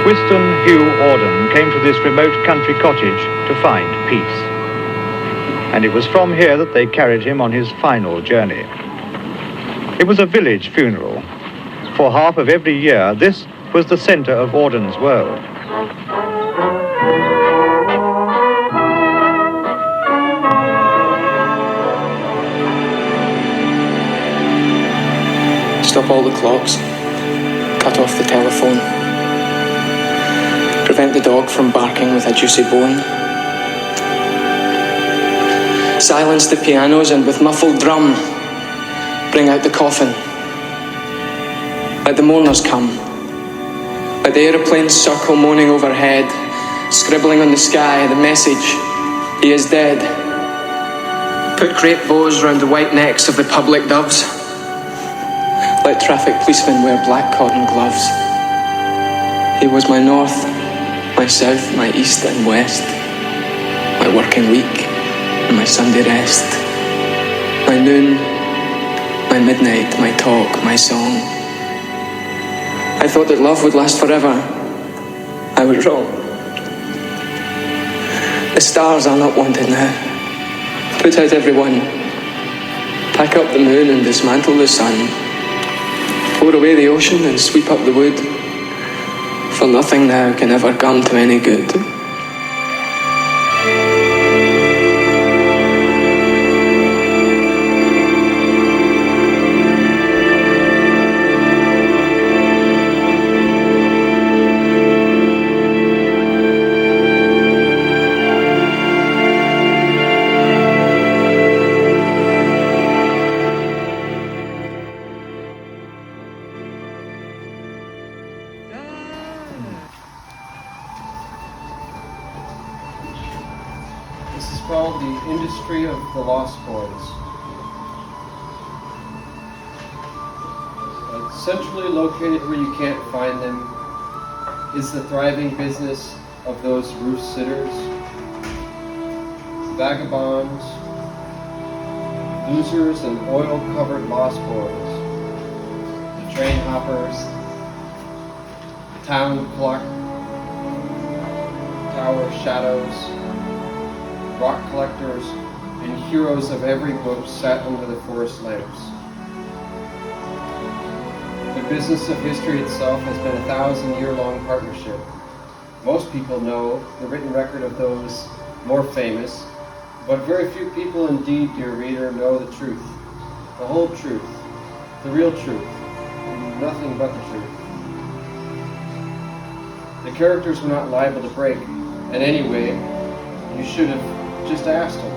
Wystan Hugh Auden came to this remote country cottage to find peace. And it was from here that they carried him on his final journey. It was a village funeral. For half of every year, this was the centre of Auden's world. Stop all the clocks. Cut off the telephone. Prevent the dog from barking with a juicy bone. Silence the pianos and with muffled drum, bring out the coffin. Let the mourners come. Let the aeroplanes circle moaning overhead, scribbling on the sky the message, he is dead. Put crepe bows round the white necks of the public doves. Let traffic policemen wear black cotton gloves. He was my north, my south, my east and west, my working week and my Sunday rest, my noon, my midnight, my talk, my song. I thought that love would last forever. I was wrong. The stars are not wanted now. Put out everyone. Pack up the moon and dismantle the sun. Pour away the ocean and sweep up the wood. For nothing now can ever come to any good. This is called the industry of the Lost Boys. Centrally located where you can't find them is the thriving business of those roof sitters, vagabonds, losers and oil-covered lost boys, the train hoppers, town clock tower shadows, rock collectors, and heroes of every book sat under the forest lamps. The business of history itself has been a 1,000-year-long partnership. Most people know the written record of those more famous, but very few people indeed, dear reader, know the truth, the whole truth, the real truth, and nothing but the truth. The characters were not liable to break, and anyway, you should have just asked him.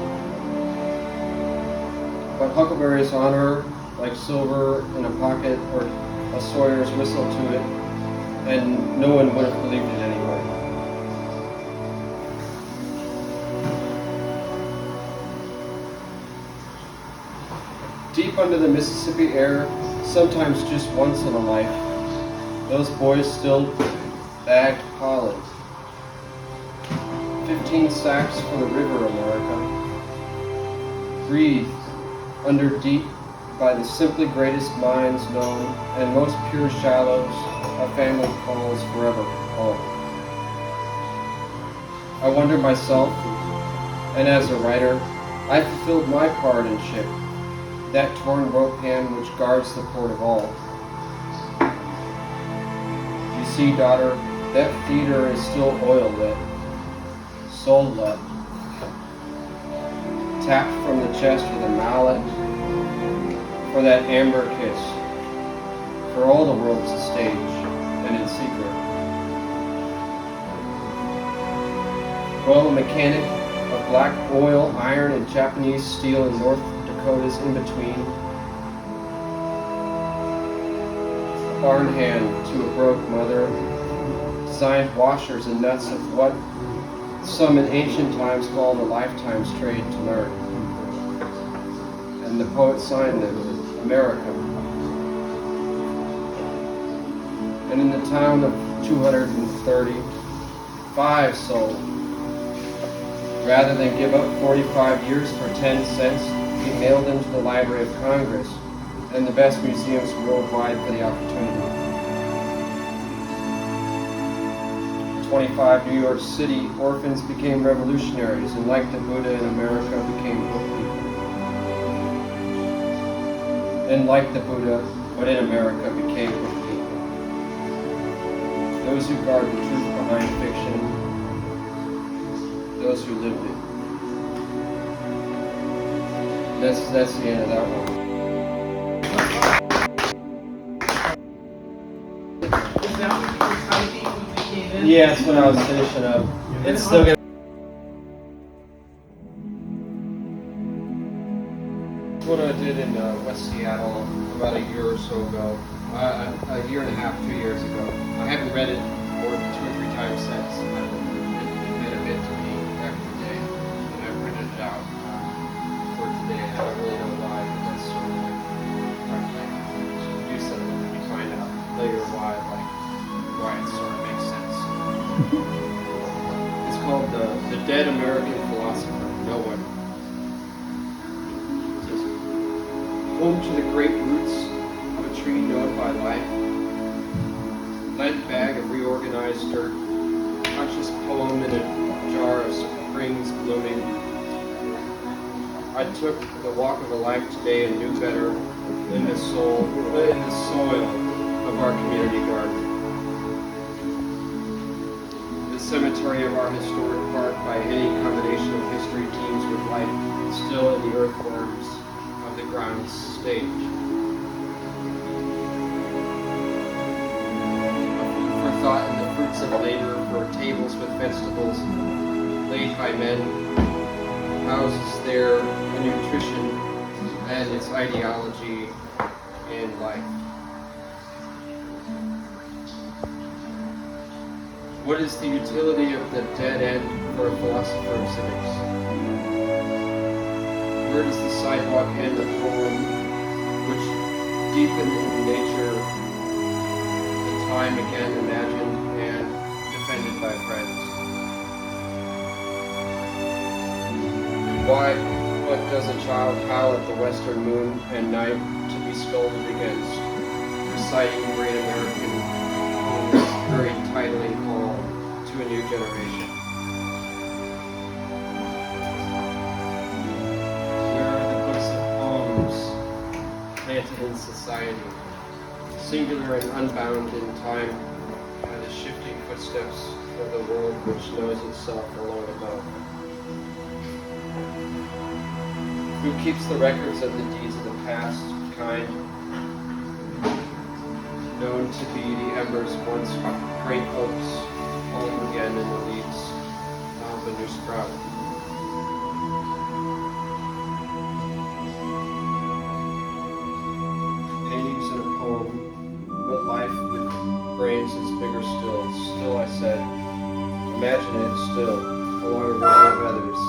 But huckleberries on her, like silver in a pocket or a sawyer's whistle to it, and no one would have believed it anyway. Deep under the Mississippi air, sometimes just once in a life, those boys still bagged pollen. 15 sacks for the river, America. Breathed under deep by the simply greatest minds known and most pure shallows a family calls forever home. I wonder myself, and as a writer, I fulfilled my part in ship, that torn rope hand which guards the port of all. You see, daughter, that theater is still oil lit. Soul lit, tapped from the chest with a mallet, for that amber kiss, for all the world's a stage, and in secret. Well, a mechanic of black oil, iron, and Japanese steel in North Dakota's in between, a barn hand to a broke mother, designed washers and nuts of what some in ancient times called a lifetime's trade to learn. And the poet signed them, America. And in the town of 230, 5 sold. Rather than give up 45 years for 10 cents, he mailed them to the Library of Congress and the best museums worldwide for the opportunity. 25 New York City orphans became revolutionaries, and like the Buddha in America, became book people. And like the Buddha, but in America, became book people. Those who guard the truth behind fiction, those who lived it. That's the end of that one. Yeah, that's when I was finishing up. It's still gonna. What I did in West Seattle about a year or so ago, a year and a half, 2 years ago. I haven't read it more than 2 or 3 times since. It meant a bit to me every day, and I printed it out for today. I don't really know why, but that's sort of like do something and you find out later why it sort of makes sense. It's called the Dead American Philosopher, No One. Home to the great roots of a tree known by life, lead bag of reorganized dirt, conscious poem in a jar of springs blooming. I took the walk of a life today and knew better in the soil of our community garden. The cemetery of our historic park by any combination of history teams with life still in the earthworms of the ground stage. A food for thought in the fruits of labor, for tables with vegetables laid by men, houses there a nutrition and its ideology in life. What is the utility of the dead end for a philosopher of civics? Where does the sidewalk end a poem which deepened in nature, in time again imagined and defended by friends? Why, what does a child howl at the western moon and night to be scolded against, reciting great American poems, very titling call to a new generation? Planted in society, singular and unbound in time by the shifting footsteps of the world which knows itself alone above. Who keeps the records of the deeds of the past, kind, known to be the embers once great hopes, home again in the leaves of a new sprout. But life with brains is bigger still. Still, I said, imagine it still, along a river of others.